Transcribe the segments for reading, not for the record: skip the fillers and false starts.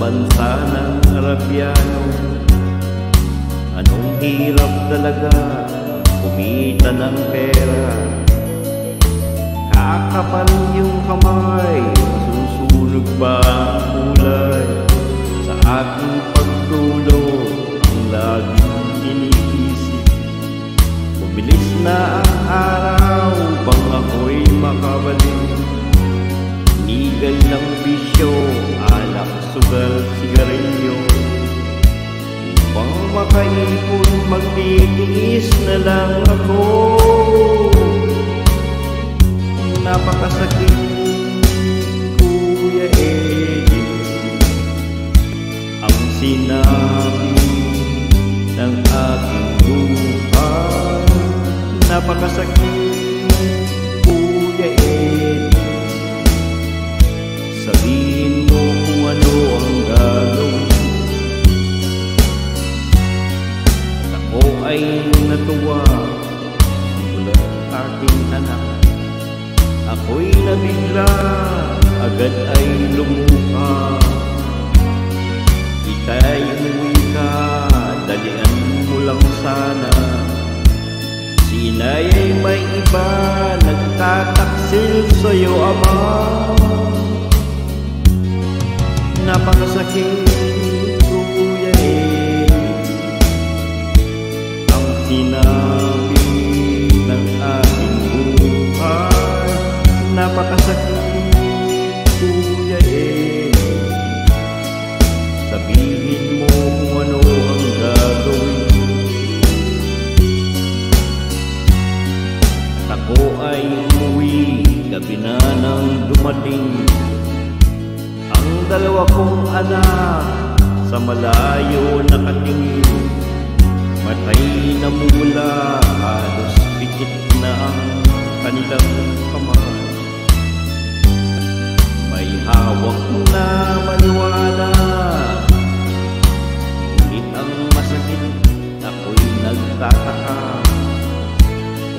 bansa ng Arabiano. Anong hirap talaga kumita ng pera. Kakapal yung kamay, masusunog ba ang kulay? Sa aking pagtulog ang laging iniisip, bumilis na ang araw bang ako'y makabalik. Inigal ng bisyo, alak, sugal, sigarilyo. Upang makaipon, magtitiis na lang ako. Napakasakit, Kuya Eddie, ang sinabi ng aking buhay. Napakasakit, Kuya Eddie, sabihin mo kung ano ang gagawin. At ako ay natuwa mula aking anak. Ako'y nabigla, agad ay lumuha. Ika'y umuwi ka, dalian mo lang sana. Si inay ay may iba, nagtataksil sa'yo, ama. Napakasakit, Kuya ang sinabi ng aking buhay. Napakasakit, Kuya sabihin mo kung ano ang gagawin. At ako ay umuwi, gabi na nang dumating ang dalawa kong anak sa malayo nakatingin. Matay na mula, halos pikit na ang kanilang kamay. May hawak na maniwala, ngunit ang masakit, ako'y nagtataka.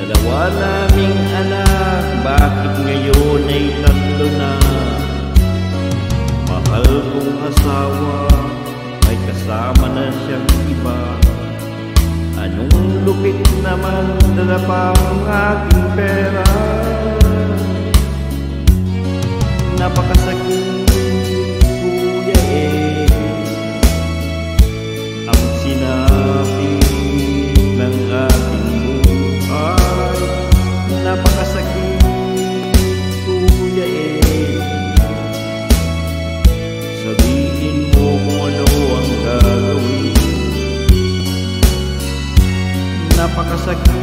Dalawa naming anak, bakit ngayon ay tatlo na? Mahal kong asawa, may kasama na siyang iba. Anong lupit naman, dala pa ang aking pera. Napakasakit, Kuya ang sinabi ng aking buhay. Napakasakit, Kuya sabihin mo kung ano ang gagawin. Napakasakit,